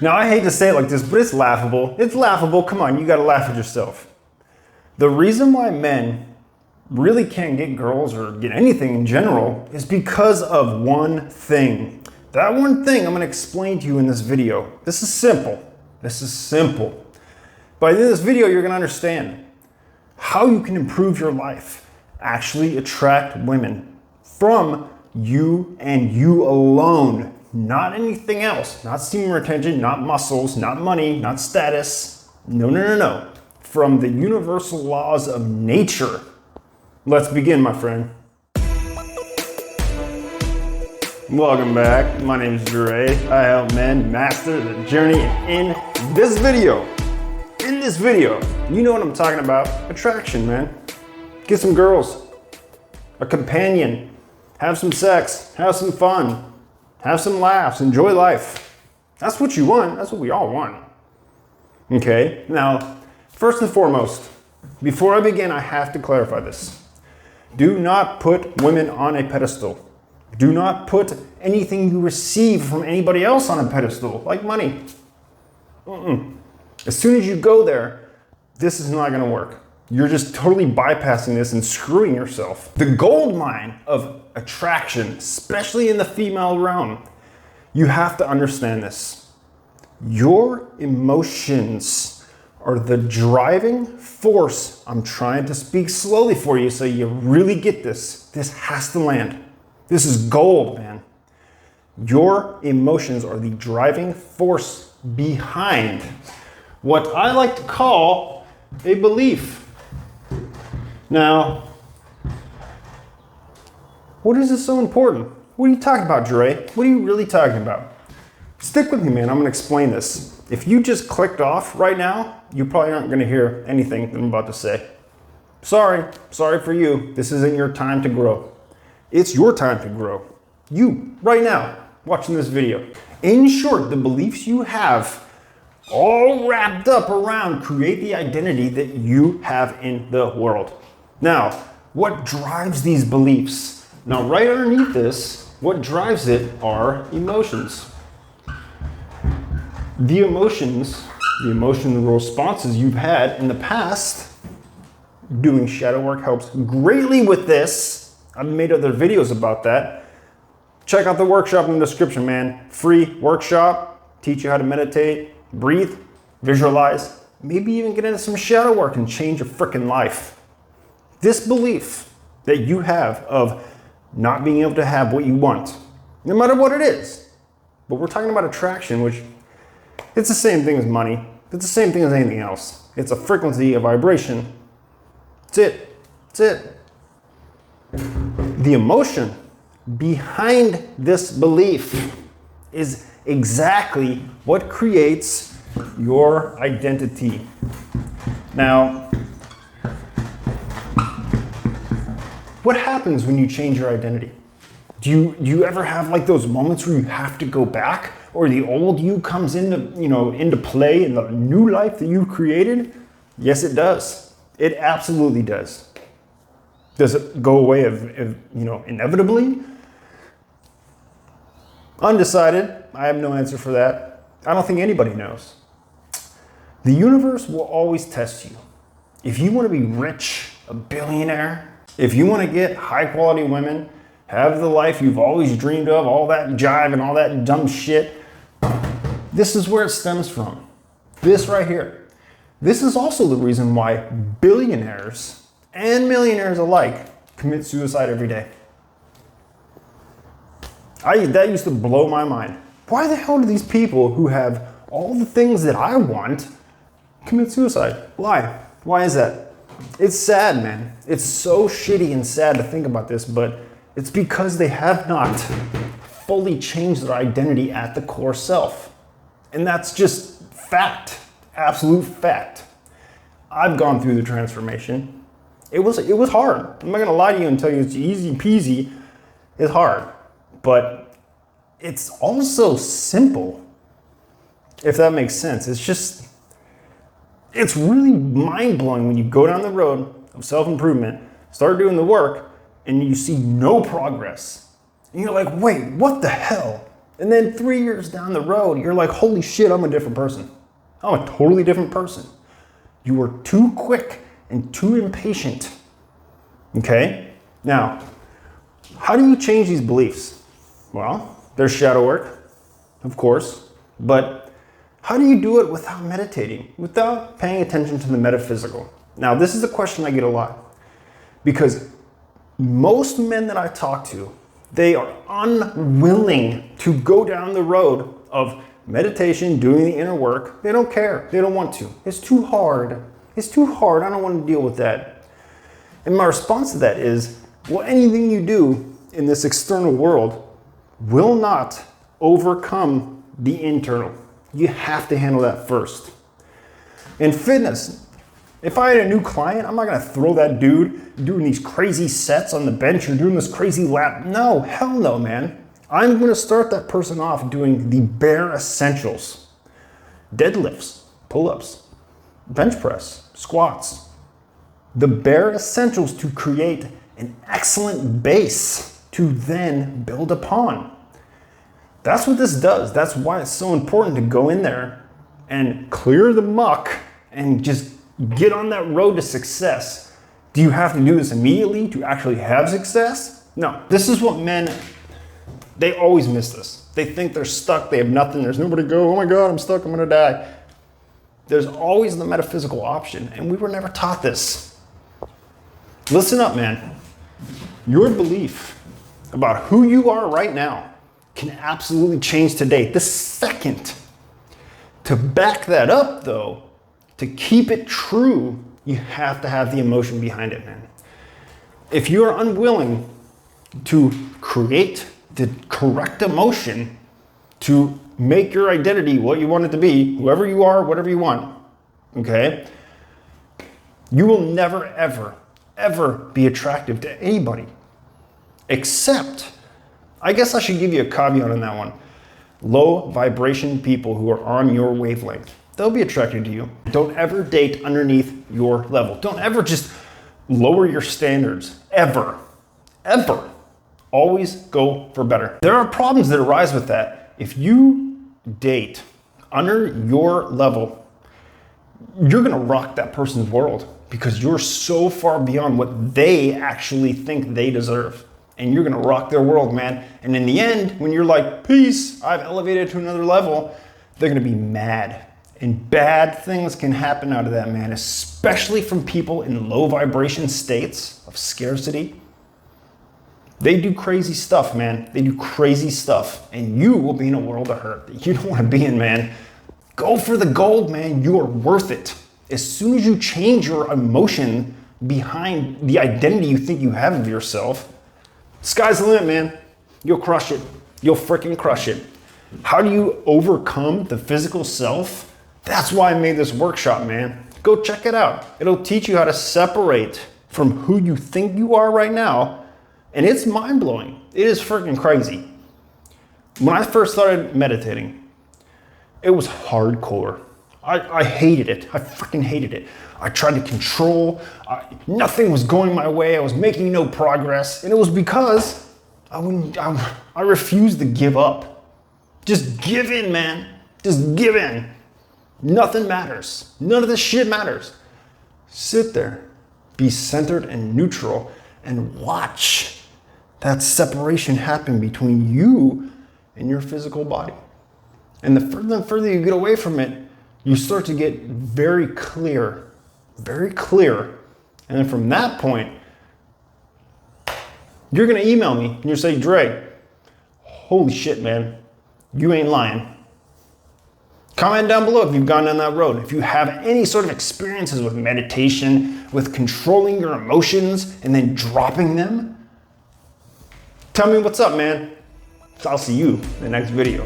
Now, I hate to say it like this, but it's laughable. It's laughable. Come on, you gotta laugh at yourself. The reason why men really can't get girls or get anything in general is because of one thing. That one thing I'm gonna explain to you in this video. This is simple. This is simple. By the end of this video, you're gonna understand how you can improve your life, actually attract women from you and you alone, not anything else, not semen retention, not muscles, not money, not status. No, no, no, no. From the universal laws of nature. Let's begin, my friend. Welcome back. My name is Dre. I help men master the journey. In this video, you know what I'm talking about. Attraction, man. Get some girls, a companion, have some sex, have some fun, have some laughs, enjoy life. That's what you want. That's what we all want. Okay, now, first and foremost, before I begin, I have to clarify this. Do not put women on a pedestal. Do not put anything you receive from anybody else on a pedestal, like money. As soon as you go there, this is not gonna work. You're just totally bypassing this and screwing yourself. The gold mine of attraction, especially in the female realm, you have to understand this. Your emotions are the driving force. I'm trying to speak slowly for you so you really get this. This has to land. This is gold, man. Your emotions are the driving force behind what I like to call a belief. Now, what is this so important? What are you talking about, Dre? What are you really talking about? Stick with me, man. I'm gonna explain this. If you just clicked off right now, you probably aren't gonna hear anything that I'm about to say. Sorry for you. This isn't your time to grow. It's your time to grow. You, right now, watching this video. In short, the beliefs you have all wrapped up around create the identity that you have in the world. Now, what drives these beliefs? Now, right underneath this, what drives it are emotions. The emotional responses you've had in the past. Doing shadow work helps greatly with this. I've made other videos about that. Check out the workshop in the description, man. Free workshop, teach you how to meditate, breathe, visualize, maybe even get into some shadow work and change your freaking life. This belief that you have of not being able to have what you want, no matter what it is. But we're talking about attraction, which it's the same thing as money. It's the same thing as anything else. It's a frequency, a vibration. That's it. That's it. The emotion behind this belief is exactly what creates your identity. Now, what happens when you change your identity? Do you ever have like those moments where you have to go back, or the old you comes into play in the new life that you've created? Yes, it does. It absolutely does. Does it go away inevitably? Undecided. I have no answer for that. I don't think anybody knows. The universe will always test you. If you want to be rich, a billionaire, if you want to get high quality women, have the life you've always dreamed of, all that jive and all that dumb shit, this is where it stems from. This right here. This is also the reason why billionaires and millionaires alike commit suicide every day. That used to blow my mind. Why the hell do these people who have all the things that I want commit suicide? Why? Why is that? It's sad, man. It's so shitty and sad to think about this, but it's because they have not fully changed their identity at the core self. And that's just fact, absolute fact. I've gone through the transformation. It was hard. I'm not gonna lie to you and tell you it's easy peasy. It's hard, but it's also simple, if that makes sense. It's really mind-blowing when you go down the road of self-improvement, start doing the work, and you see no progress. And you're like, wait, what the hell? And then 3 years down the road, you're like, holy shit, I'm a different person. I'm a totally different person. You were too quick and too impatient. Okay? Now, how do you change these beliefs? Well, there's shadow work, of course, but how do you do it without meditating, without paying attention to the metaphysical? Now, this is a question I get a lot because most men that I talk to, they are unwilling to go down the road of meditation, doing the inner work. They don't care. They don't want to. It's too hard. It's too hard. I don't want to deal with that. And my response to that is, well, anything you do in this external world will not overcome the internal. You have to handle that first. In fitness, if I had a new client, I'm not going to throw that dude doing these crazy sets on the bench or doing this crazy lap. No, hell no, man. I'm going to start that person off doing the bare essentials. Deadlifts, pull-ups, bench press, squats. The bare essentials to create an excellent base to then build upon. That's what this does. That's why it's so important to go in there and clear the muck and just get on that road to success. Do you have to do this immediately to actually have success? No. This is what men, they always miss this. They think they're stuck, they have nothing, there's nowhere to go. Oh my God, I'm stuck, I'm gonna die. There's always the metaphysical option, and we were never taught this. Listen up, man. Your belief about who you are right now can absolutely change today, this second. To back that up, though, to keep it true, you have to have the emotion behind it, man. If you are unwilling to create the correct emotion to make your identity what you want it to be, whoever you are, whatever you want, okay, you will never, ever, ever be attractive to anybody. Except, I guess I should give you a caveat on that one. Low vibration people who are on your wavelength, they'll be attracted to you. Don't ever date underneath your level. Don't ever just lower your standards, ever, ever. Always go for better. There are problems that arise with that. If you date under your level, you're gonna rock that person's world because you're so far beyond what they actually think they deserve. And you're gonna rock their world, man. And in the end, when you're like, peace, I've elevated to another level, they're gonna be mad. And bad things can happen out of that, man, especially from people in low vibration states of scarcity. They do crazy stuff, man. They do crazy stuff. And you will be in a world of hurt that you don't want to be in, man. Go for the gold, man. You are worth it. As soon as you change your emotion behind the identity you think you have of yourself, sky's the limit, man. You'll crush it. You'll freaking crush it. How do you overcome the physical self? That's why I made this workshop, man. Go check it out. It'll teach you how to separate from who you think you are right now. And it's mind-blowing. It is freaking crazy. When I first started meditating, it was hardcore. I hated it. I freaking hated it. I tried to control. Nothing was going my way. I was making no progress. And it was because I refused to give up. Just give in, man. Just give in. Nothing matters. None of this shit matters. Sit there. Be centered and neutral and watch that separation happen between you and your physical body. And the further you get away from it, you start to get very clear. And then from that point, you're gonna email me and you'll say, Dre, holy shit, man, you ain't lying. Comment down below if you've gone down that road. If you have any sort of experiences with meditation, with controlling your emotions and then dropping them, tell me what's up, man. I'll see you in the next video.